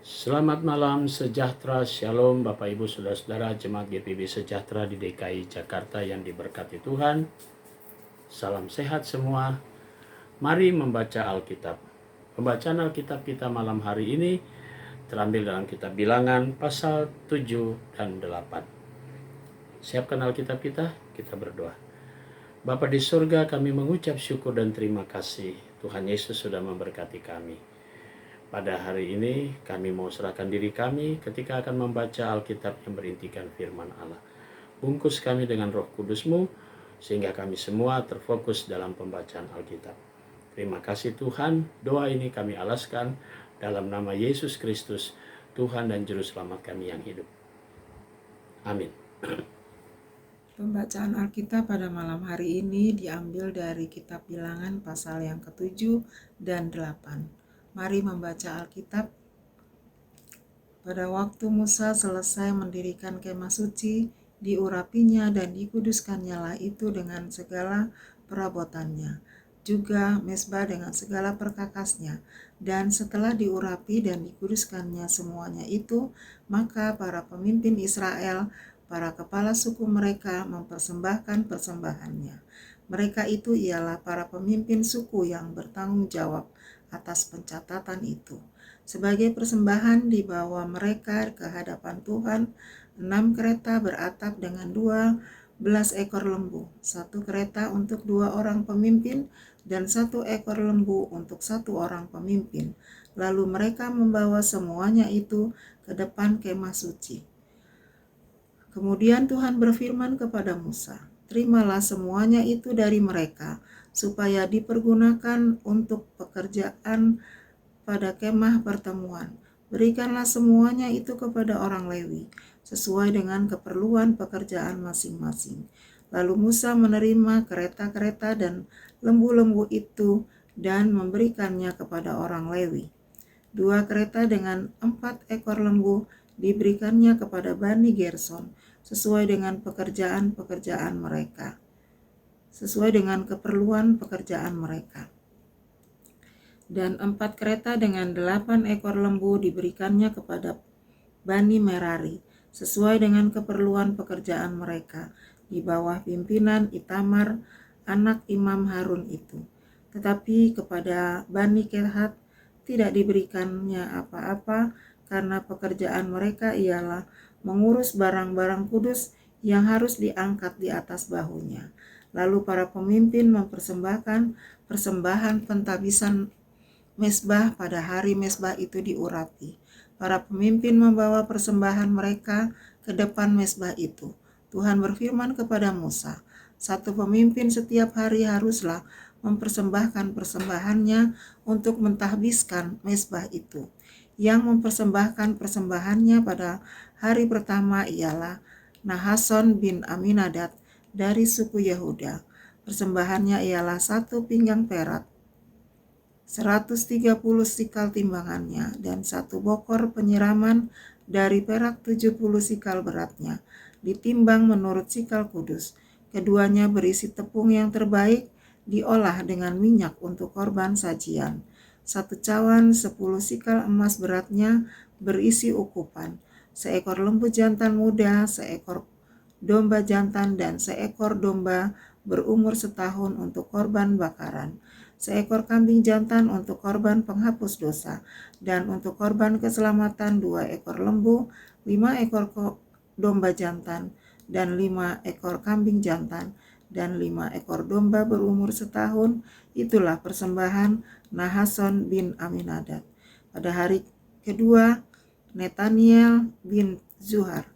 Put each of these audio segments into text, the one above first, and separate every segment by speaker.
Speaker 1: Selamat malam sejahtera, shalom Bapak Ibu Saudara-saudara Jemaat GPB Sejahtera di DKI Jakarta yang diberkati Tuhan. Salam sehat semua. Mari membaca Alkitab. Pembacaan Alkitab kita malam hari ini terambil dalam kitab Bilangan pasal 7 dan 8. Siapkan Alkitab kita berdoa. Bapa di surga, kami mengucap syukur dan terima kasih Tuhan Yesus sudah memberkati kami. Pada hari ini kami mau serahkan diri kami ketika akan membaca Alkitab yang berintikan firman Allah. Bungkus kami dengan Roh Kudus-Mu sehingga kami semua terfokus dalam pembacaan Alkitab. Terima kasih Tuhan, doa ini kami alaskan dalam nama Yesus Kristus, Tuhan dan Juru Selamat kami yang hidup. Amin.
Speaker 2: Pembacaan Alkitab pada malam hari ini diambil dari kitab Bilangan pasal yang ke-7 dan 8. Mari membaca Alkitab. Pada waktu Musa selesai mendirikan kemah suci, diurapinya dan dikuduskannya lah itu dengan segala perabotannya, juga mezbah dengan segala perkakasnya. Dan setelah diurapi dan dikuduskannya semuanya itu, maka para pemimpin Israel, para kepala suku mereka mempersembahkan persembahannya. Mereka itu ialah para pemimpin suku yang bertanggung jawab atas pencatatan itu. Sebagai persembahan dibawa mereka ke hadapan Tuhan 6 kereta beratap dengan 12 ekor lembu, 1 kereta untuk 2 orang pemimpin dan 1 ekor lembu untuk 1 orang pemimpin. Lalu mereka membawa semuanya itu ke depan kemah suci. Kemudian Tuhan berfirman kepada Musa, "Terimalah semuanya itu dari mereka, supaya dipergunakan untuk pekerjaan pada kemah pertemuan. Berikanlah semuanya itu kepada orang Lewi, sesuai dengan keperluan pekerjaan masing-masing." Lalu Musa menerima kereta-kereta dan lembu-lembu itu dan memberikannya kepada orang Lewi. 2 kereta dengan 4 ekor lembu diberikannya kepada Bani Gerson, sesuai dengan pekerjaan-pekerjaan mereka, sesuai dengan keperluan pekerjaan mereka. Dan 4 kereta dengan 8 ekor lembu diberikannya kepada Bani Merari, sesuai dengan keperluan pekerjaan mereka, di bawah pimpinan Itamar, anak Imam Harun itu. Tetapi kepada Bani Kehat tidak diberikannya apa-apa, karena pekerjaan mereka ialah mengurus barang-barang kudus yang harus diangkat di atas bahunya. Lalu para pemimpin mempersembahkan persembahan pentabisan mezbah pada hari mezbah itu diurapi. Para pemimpin membawa persembahan mereka ke depan mezbah itu. Tuhan berfirman kepada Musa, 1 pemimpin setiap hari haruslah mempersembahkan persembahannya untuk mentahbiskan mezbah itu. Yang mempersembahkan persembahannya pada hari pertama ialah Nahason bin Aminadab dari suku Yehuda. Persembahannya ialah 1 pinggang perak, 130 sikal timbangannya, dan 1 bokor penyiraman dari perak 70 sikal beratnya, ditimbang menurut sikal kudus. Keduanya berisi tepung yang terbaik, diolah dengan minyak untuk korban sajian. 1 cawan 10 sikal emas beratnya berisi ukupan, 1 ekor lembu jantan muda, 1 ekor domba jantan, dan 1 ekor domba berumur setahun untuk korban bakaran, 1 ekor kambing jantan untuk korban penghapus dosa, dan untuk korban keselamatan 2 ekor lembu, 5 ekor domba jantan, dan 5 ekor kambing jantan, dan 5 ekor domba berumur setahun. Itulah persembahan Nahason bin Aminadab. Pada hari kedua, Netaniel bin Zuhar,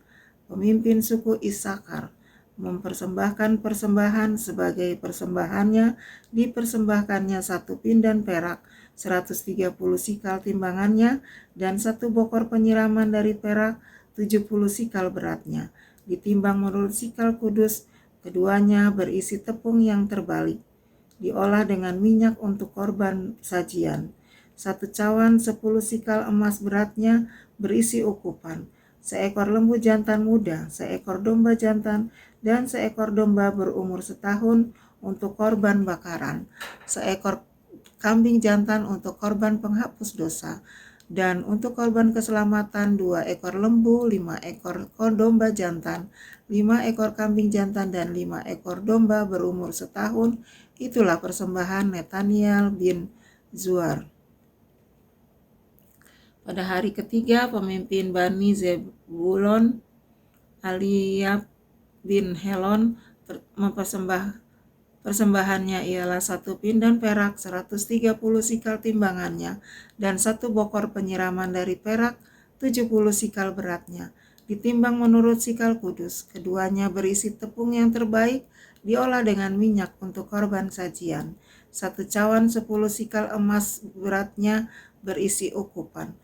Speaker 2: pemimpin suku Isakar, mempersembahkan persembahan. Sebagai persembahannya dipersembahkannya 1 pindan perak, 130 sikal timbangannya, dan 1 bokor penyiraman dari perak 70 sikal beratnya, ditimbang menurut sikal kudus. Keduanya berisi tepung yang terbalik, diolah dengan minyak untuk korban sajian. 1 cawan 10 sikal emas beratnya berisi ukupan, 1 ekor lembu jantan muda, 1 ekor domba jantan, dan 1 ekor domba berumur setahun untuk korban bakaran, 1 ekor kambing jantan untuk korban penghapus dosa, Dan untuk korban keselamatan 2 ekor lembu, 5 ekor domba jantan, 5 ekor kambing jantan, dan 5 ekor domba berumur setahun. Itulah persembahan Netaniel bin Zuar. Pada hari ketiga, pemimpin Bani Zebulon, Eliab bin Helon, persembahannya ialah 1 pindan perak 130 sikal timbangannya, dan 1 bokor penyiraman dari perak 70 sikal beratnya, ditimbang menurut sikal kudus. Keduanya berisi tepung yang terbaik, diolah dengan minyak untuk korban sajian. 1 cawan 10 sikal emas beratnya berisi ukupan.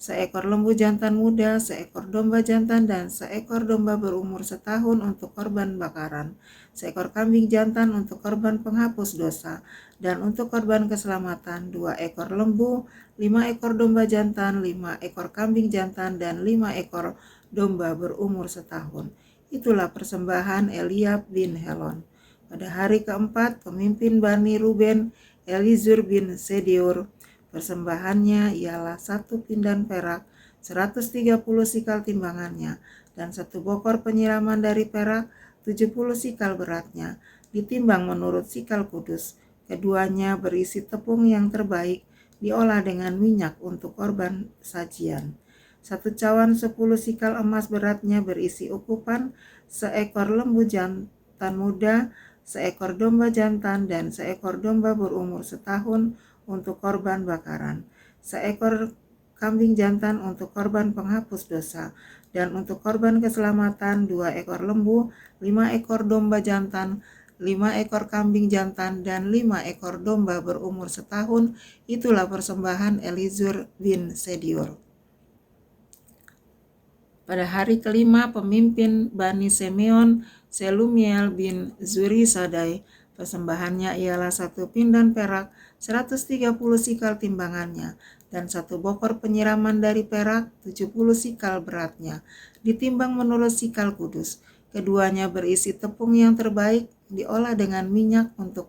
Speaker 2: 1 ekor lembu jantan muda, 1 ekor domba jantan, dan 1 ekor domba berumur setahun untuk korban bakaran. 1 ekor kambing jantan untuk korban penghapus dosa, dan untuk korban keselamatan 2 ekor lembu, 5 ekor domba jantan, 5 ekor kambing jantan, dan 5 ekor domba berumur setahun. Itulah persembahan Eliab bin Helon. Pada hari keempat, pemimpin Bani Ruben, Elizur bin Sediur, persembahannya ialah 1 pindan perak 130 sikal timbangannya, dan 1 bokor penyiraman dari perak 70 sikal beratnya, ditimbang menurut sikal kudus. Keduanya berisi tepung yang terbaik, diolah dengan minyak untuk korban sajian. 1 cawan 10 sikal emas beratnya berisi ukupan, 1 ekor lembu jantan muda, 1 ekor domba jantan, dan 1 ekor domba berumur setahun untuk korban bakaran. 1 ekor kambing jantan untuk korban penghapus dosa, dan untuk korban keselamatan 2 ekor lembu, 5 ekor domba jantan, 5 ekor kambing jantan, dan 5 ekor domba berumur setahun. Itulah persembahan Elizur bin Sediur. Pada hari kelima, pemimpin Bani Simeon, Selumiel bin Zurisadai, persembahannya ialah 1 pindan perak 130 sikal timbangannya, dan 1 bokor penyiraman dari perak 70 sikal beratnya, ditimbang menurut sikal kudus. Keduanya berisi tepung yang terbaik, diolah dengan minyak untuk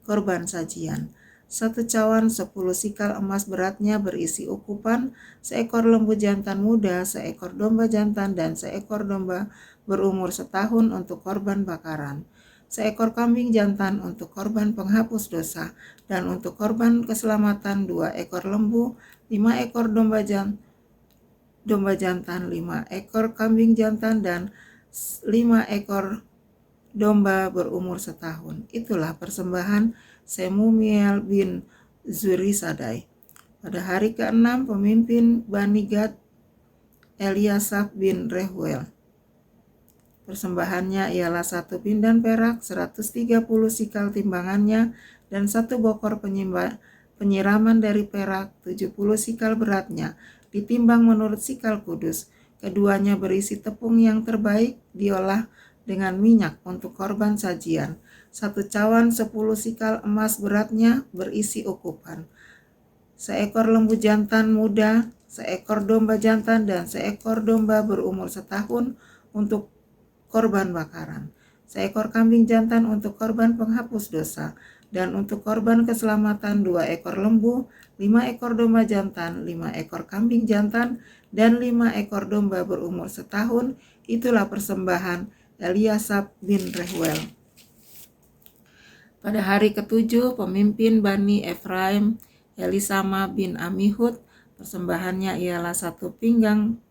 Speaker 2: korban sajian. 1 cawan 10 sikal emas beratnya berisi ukupan, 1 ekor lembu jantan muda, 1 ekor domba jantan, dan 1 ekor domba berumur setahun untuk korban bakaran. 1 ekor kambing jantan untuk korban penghapus dosa, dan untuk korban keselamatan 2 ekor lembu, 5 ekor domba jantan, 5 ekor kambing jantan, dan 5 ekor domba berumur setahun. Itulah persembahan Semumiel bin Zurisadai. Pada hari ke-6, pemimpin Bani Gad, Eliasaf bin Rehuel, persembahannya ialah 1 pindan perak 130 sikal timbangannya, dan 1 bokor penyiraman dari perak 70 sikal beratnya, ditimbang menurut sikal kudus. Keduanya berisi tepung yang terbaik, diolah dengan minyak untuk korban sajian. 1 cawan 10 sikal emas beratnya berisi ukupan. 1 ekor lembu jantan muda, 1 ekor domba jantan, dan 1 ekor domba berumur setahun untuk korban bakaran. 1 ekor kambing jantan untuk korban penghapus dosa, dan untuk korban keselamatan 2 ekor lembu, 5 ekor domba jantan, 5 ekor kambing jantan, dan 5 ekor domba berumur setahun. Itulah persembahan Eliasaf bin Rehuel. Pada hari ke-7, pemimpin Bani Efraim, Elisama bin Amihud, persembahannya ialah 1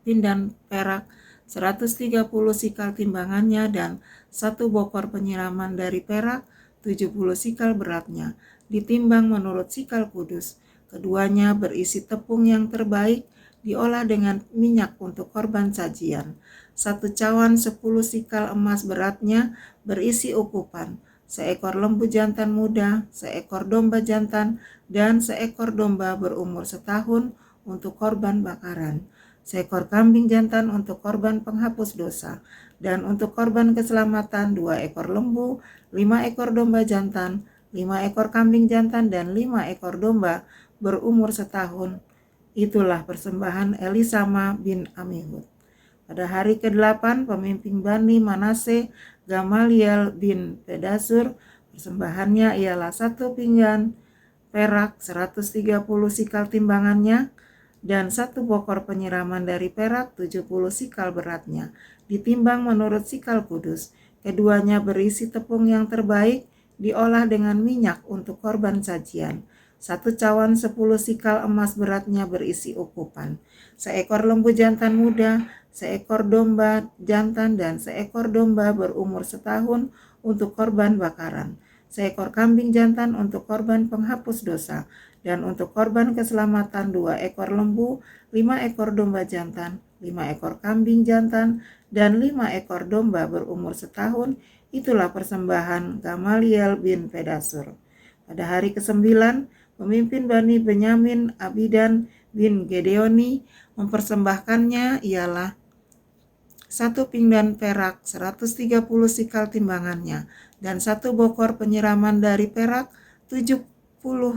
Speaker 2: pindan perak 130 sikal timbangannya, dan 1 bokor penyiraman dari perak 70 sikal beratnya, ditimbang menurut sikal kudus. Keduanya berisi tepung yang terbaik, diolah dengan minyak untuk korban sajian. 1 cawan 10 sikal emas beratnya berisi ukupan. 1 ekor lembu jantan muda, 1 ekor domba jantan, dan 1 ekor domba berumur setahun untuk korban bakaran. 1 ekor kambing jantan untuk korban penghapus dosa, dan untuk korban keselamatan 2 ekor lembu, 5 ekor domba jantan, 5 ekor kambing jantan, dan 5 ekor domba berumur setahun. Itulah persembahan Elisama bin Amihud. Pada hari ke-8, pemimpin Bani Manase, Gamaliel bin Pedasur, persembahannya ialah 1 pinggan perak 130 sikal timbangannya, dan 1 bokor penyiraman dari perak 70 sikal beratnya, ditimbang menurut sikal kudus. Keduanya berisi tepung yang terbaik, diolah dengan minyak untuk korban sajian. 1 cawan 10 sikal emas beratnya berisi ukupan. Seekor lembu jantan muda, seekor domba jantan dan seekor domba berumur setahun untuk korban bakaran. Seekor kambing jantan untuk korban penghapus dosa, dan untuk korban keselamatan 2 ekor lembu, 5 ekor domba jantan, 5 ekor kambing jantan, dan 5 ekor domba berumur setahun. Itulah persembahan Gamaliel bin Pedasur. Pada hari ke-9, pemimpin Bani Benyamin Abidan bin Gedeoni mempersembahkannya ialah 1 pinggan perak 130 sikal timbangannya, dan 1 bokor penyiraman dari perak 70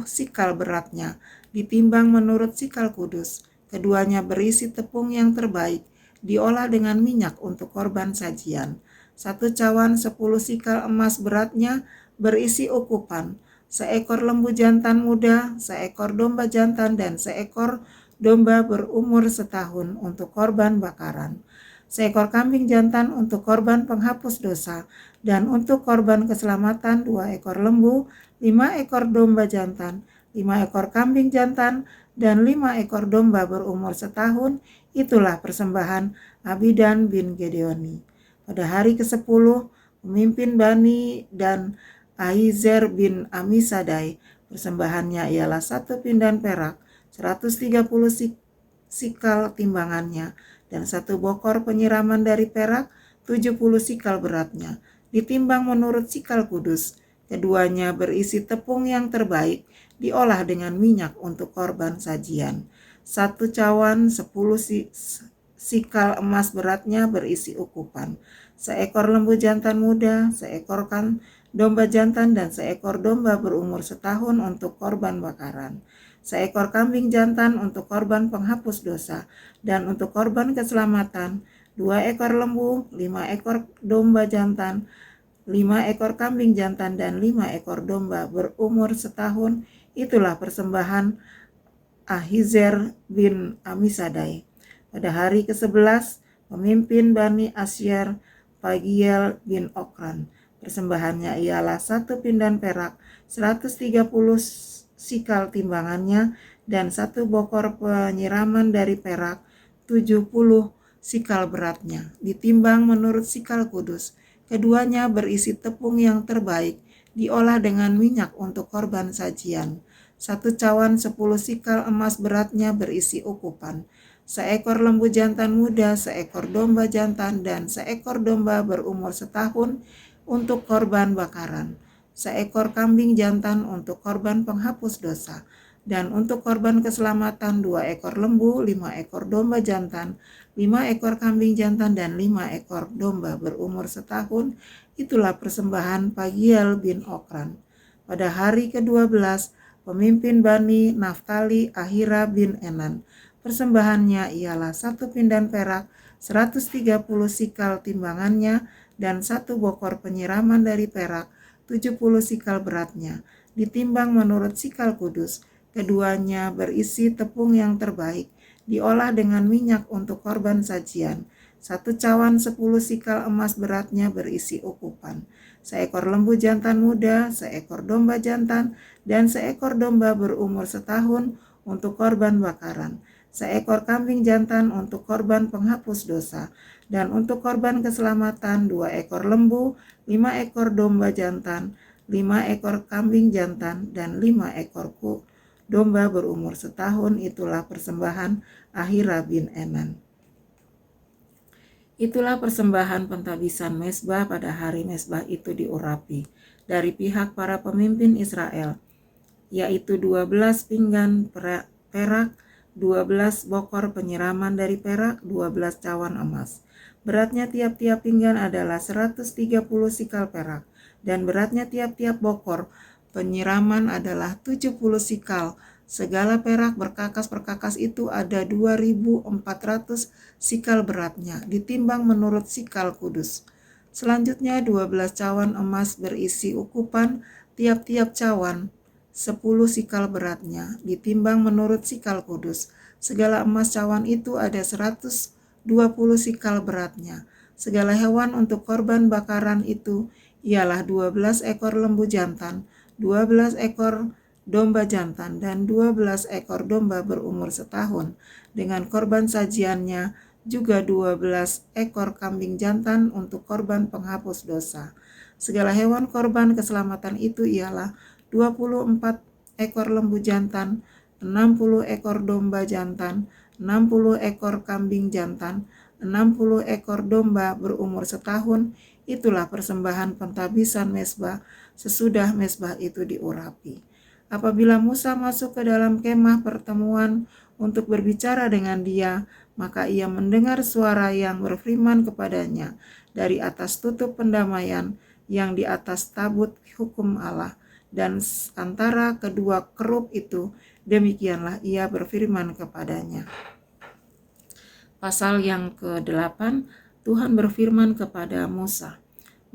Speaker 2: sikal beratnya, ditimbang menurut sikal kudus. Keduanya berisi tepung yang terbaik, diolah dengan minyak untuk korban sajian. 1 cawan 10 sikal emas beratnya berisi ukupan. Seekor lembu jantan muda, seekor domba jantan, dan seekor domba berumur setahun untuk korban bakaran. Seekor kambing jantan untuk korban penghapus dosa, dan untuk korban keselamatan 2 ekor lembu, 5 ekor domba jantan, 5 ekor kambing jantan, dan 5 ekor domba berumur setahun. Itulah persembahan Abidan bin Gedeoni. Pada hari ke-10, pemimpin Bani dan Ahiezer bin Amisadai, persembahannya ialah 1 pindan perak 130 sikal timbangannya, dan 1 bokor penyiraman dari perak 70 sikal beratnya, ditimbang menurut sikal kudus. Keduanya berisi tepung yang terbaik, diolah dengan minyak untuk korban sajian. 1 cawan 10 sikal emas beratnya berisi ukupan. Seekor lembu jantan muda, seekor domba jantan, dan seekor domba berumur setahun untuk korban bakaran. Seekor kambing jantan untuk korban penghapus dosa, dan untuk korban keselamatan 2 ekor lembu, 5 ekor domba jantan, 5 ekor kambing jantan, dan 5 ekor domba berumur setahun. Itulah persembahan Ahiezer bin Amisadai. Pada hari ke-11, pemimpin Bani Asyir Pagiel bin Okran, persembahannya ialah 1 pindan perak 130 sikal timbangannya, dan 1 bokor penyiraman dari perak 70 sikal beratnya, ditimbang menurut sikal kudus. Keduanya berisi tepung yang terbaik, diolah dengan minyak untuk korban sajian. 1 cawan 10 sikal emas beratnya berisi ukupan. Seekor lembu jantan muda, seekor domba jantan, dan seekor domba berumur setahun untuk korban bakaran. Seekor kambing jantan untuk korban penghapus dosa, dan untuk korban keselamatan 2 ekor lembu, 5 ekor domba jantan, 5 ekor kambing jantan, dan 5 ekor domba berumur setahun. Itulah persembahan Pagiel bin Okran. Pada hari ke-12, pemimpin Bani Naftali Ahira bin Enan, persembahannya ialah 1 pindan perak 130 sikal timbangannya, dan 1 bokor penyiraman dari perak 70 sikal beratnya, ditimbang menurut sikal kudus. Keduanya berisi tepung yang terbaik, diolah dengan minyak untuk korban sajian. 1 cawan 10 sikal emas beratnya berisi ukupan. Seekor lembu jantan muda, seekor domba jantan, dan seekor domba berumur setahun untuk korban bakaran. Seekor kambing jantan untuk korban penghapus dosa, dan untuk korban keselamatan 2 ekor lembu, 5 ekor domba jantan, 5 ekor kambing jantan, dan 5 ekor domba berumur setahun. Itulah persembahan Ahira bin Enan. Itulah persembahan pentabisan mezbah pada hari mezbah itu diurapi dari pihak para pemimpin Israel, yaitu 12 pinggan perak, 12 bokor penyiraman dari perak, 12 cawan emas. Beratnya tiap-tiap pinggan adalah 130 sikal perak, dan beratnya tiap-tiap bokor penyiraman adalah 70 sikal. Segala perak berkakas-perkakas itu ada 2.400 sikal beratnya, ditimbang menurut sikal kudus. Selanjutnya 12 cawan emas berisi ukupan, tiap-tiap cawan 10 sikal beratnya, ditimbang menurut sikal kudus. Segala emas cawan itu ada 120 sikal beratnya. Segala hewan untuk korban bakaran itu ialah 12 ekor lembu jantan, 12 ekor domba jantan, dan 12 ekor domba berumur setahun. Dengan korban sajiannya juga 12 ekor kambing jantan untuk korban penghapus dosa. Segala hewan korban keselamatan itu ialah 24 ekor lembu jantan, 60 ekor domba jantan, 60 ekor kambing jantan, 60 ekor domba berumur setahun. Itulah persembahan pentabisan mezbah sesudah mezbah itu diurapi. Apabila Musa masuk ke dalam kemah pertemuan untuk berbicara dengan dia, maka ia mendengar suara yang berfirman kepadanya dari atas tutup pendamaian yang di atas tabut hukum Allah, dan antara kedua kerub itu demikianlah ia berfirman kepadanya. Pasal yang ke-8, Tuhan berfirman kepada Musa,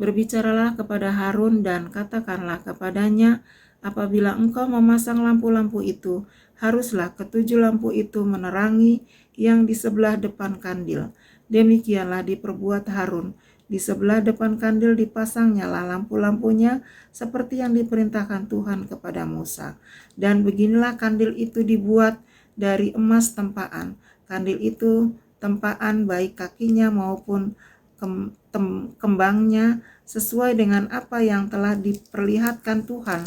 Speaker 2: "Berbicaralah kepada Harun dan katakanlah kepadanya, apabila engkau memasang lampu-lampu itu, haruslah ketujuh lampu itu menerangi yang di sebelah depan kandil. Demikianlah diperbuat Harun. Di sebelah depan kandil dipasangnyalah lampu-lampunya seperti yang diperintahkan Tuhan kepada Musa. Dan beginilah kandil itu dibuat dari emas tempaan. Kandil itu tempaan baik kakinya maupun kembangnya sesuai dengan apa yang telah diperlihatkan Tuhan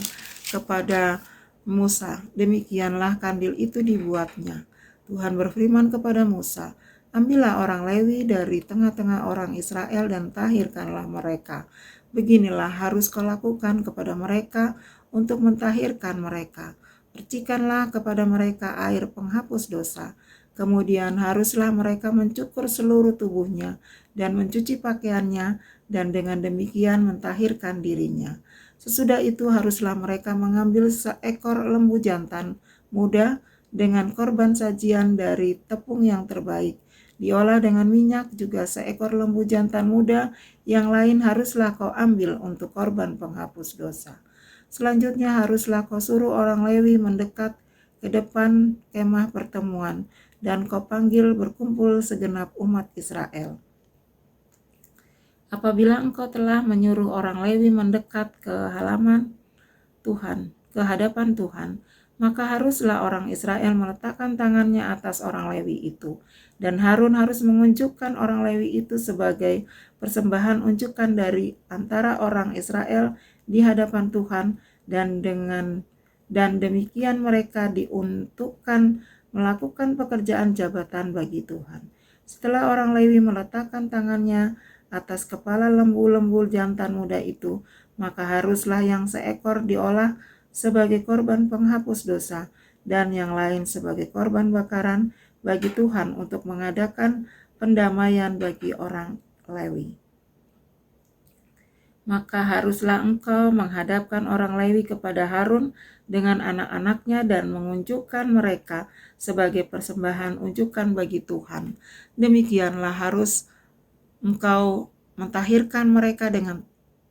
Speaker 2: kepada Musa. Demikianlah kandil itu dibuatnya. Tuhan berfirman kepada Musa, "Ambillah orang Lewi dari tengah-tengah orang Israel dan tahirkanlah mereka. Beginilah harus kau lakukan kepada mereka untuk mentahirkan mereka. Percikanlah kepada mereka air penghapus dosa. Kemudian haruslah mereka mencukur seluruh tubuhnya dan mencuci pakaiannya, dan dengan demikian mentahirkan dirinya. Sesudah itu haruslah mereka mengambil seekor lembu jantan muda dengan korban sajian dari tepung yang terbaik, diolah dengan minyak, juga seekor lembu jantan muda yang lain haruslah kau ambil untuk korban penghapus dosa. Selanjutnya haruslah kau suruh orang Lewi mendekat ke depan kemah pertemuan, dan kau panggil berkumpul segenap umat Israel. Apabila engkau telah menyuruh orang Lewi mendekat ke halaman Tuhan, ke hadapan Tuhan, maka haruslah orang Israel meletakkan tangannya atas orang Lewi itu, dan Harun harus mengunjukkan orang Lewi itu sebagai persembahan unjukan dari antara orang Israel di hadapan Tuhan, dan demikian mereka diuntukkan melakukan pekerjaan jabatan bagi Tuhan. Setelah orang Lewi meletakkan tangannya atas kepala lembu-lembu jantan muda itu, maka haruslah yang seekor diolah sebagai korban penghapus dosa, dan yang lain sebagai korban bakaran bagi Tuhan untuk mengadakan pendamaian bagi orang Lewi. Maka haruslah engkau menghadapkan orang Lewi kepada Harun dengan anak-anaknya dan mengunjukkan mereka sebagai persembahan unjukan bagi Tuhan. Demikianlah harus engkau mentahirkan mereka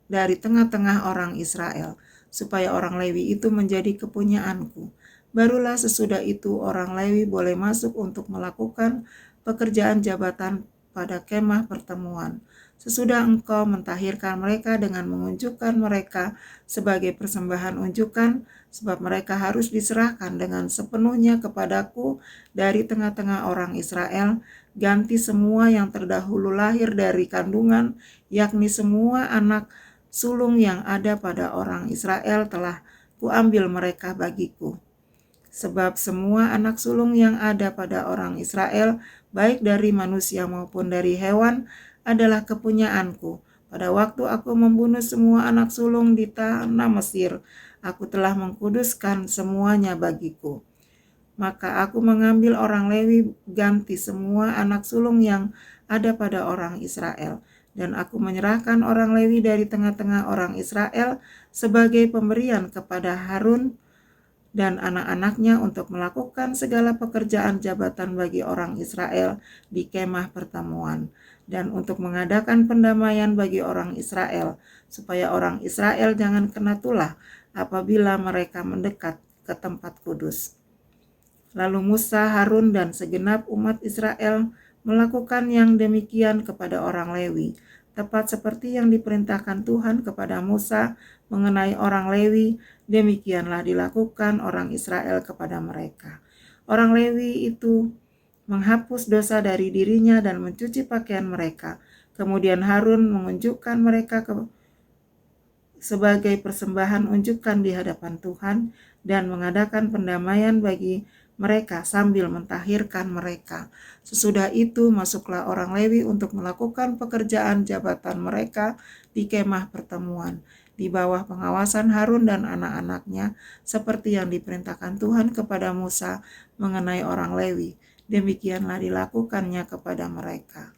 Speaker 2: dari tengah-tengah orang Israel, supaya orang Lewi itu menjadi kepunyaanku. Barulah sesudah itu orang Lewi boleh masuk untuk melakukan pekerjaan jabatan pada kemah pertemuan. Sesudah engkau mentahirkan mereka dengan mengunjukkan mereka sebagai persembahan unjukan, sebab mereka harus diserahkan dengan sepenuhnya kepadaku dari tengah-tengah orang Israel, ganti semua yang terdahulu lahir dari kandungan, yakni semua anak sulung yang ada pada orang Israel telah kuambil mereka bagiku. Sebab semua anak sulung yang ada pada orang Israel, baik dari manusia maupun dari hewan, adalah kepunyaanku. Pada waktu aku membunuh semua anak sulung di tanah Mesir, aku telah mengkuduskan semuanya bagiku. Maka aku mengambil orang Lewi ganti semua anak sulung yang ada pada orang Israel, dan aku menyerahkan orang Lewi dari tengah-tengah orang Israel sebagai pemberian kepada Harun dan anak-anaknya untuk melakukan segala pekerjaan jabatan bagi orang Israel di kemah pertemuan, dan untuk mengadakan pendamaian bagi orang Israel, supaya orang Israel jangan kena tulah apabila mereka mendekat ke tempat kudus. Lalu Musa, Harun, dan segenap umat Israel melakukan yang demikian kepada orang Lewi, tepat seperti yang diperintahkan Tuhan kepada Musa mengenai orang Lewi, demikianlah dilakukan orang Israel kepada mereka. Orang Lewi itu menghapus dosa dari dirinya dan mencuci pakaian mereka. Kemudian Harun menunjukkan mereka sebagai persembahan unjukan di hadapan Tuhan dan mengadakan pendamaian bagi mereka sambil mentahirkan mereka. Sesudah itu masuklah orang Lewi untuk melakukan pekerjaan jabatan mereka di kemah pertemuan di bawah pengawasan Harun dan anak-anaknya seperti yang diperintahkan Tuhan kepada Musa mengenai orang Lewi. Demikianlah dilakukannya kepada mereka.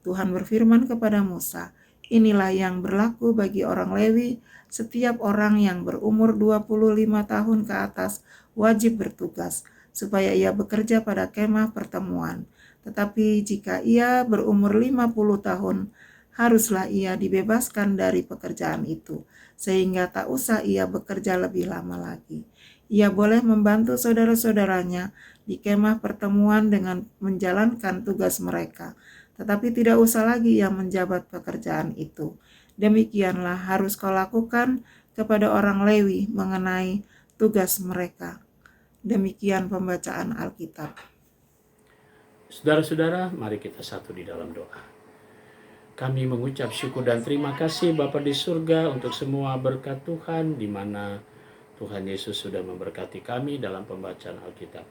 Speaker 2: Tuhan berfirman kepada Musa, "Inilah yang berlaku bagi orang Lewi, setiap orang yang berumur 25 tahun ke atas wajib bertugas, supaya ia bekerja pada kemah pertemuan. Tetapi jika ia berumur 50 tahun, haruslah ia dibebaskan dari pekerjaan itu, sehingga tak usah ia bekerja lebih lama lagi. Ia boleh membantu saudara-saudaranya di kemah pertemuan dengan menjalankan tugas mereka, tetapi tidak usah lagi ia menjabat pekerjaan itu. Demikianlah harus kau lakukan kepada orang Lewi mengenai tugas mereka." Demikian pembacaan Alkitab.
Speaker 1: Saudara-saudara, mari kita satu di dalam doa. Kami mengucap syukur dan terima kasih Bapa di surga untuk semua berkat Tuhan, di mana Tuhan Yesus sudah memberkati kami dalam pembacaan Alkitab.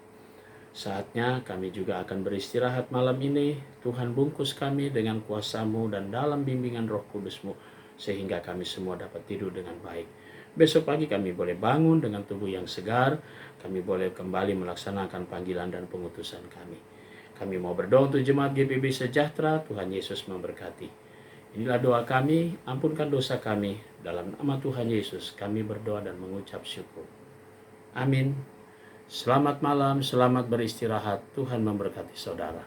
Speaker 1: Saatnya kami juga akan beristirahat malam ini. Tuhan bungkus kami dengan kuasa-Mu dan dalam bimbingan Roh Kudus-Mu, sehingga kami semua dapat tidur dengan baik. Besok pagi kami boleh bangun dengan tubuh yang segar. Kami boleh kembali melaksanakan panggilan dan pengutusan kami. Kami mau berdoa untuk jemaat GPB Sejahtera. Tuhan Yesus memberkati. Inilah doa kami, ampunkan dosa kami. Dalam nama Tuhan Yesus kami berdoa dan mengucap syukur. Amin. Selamat malam, selamat beristirahat. Tuhan memberkati saudara.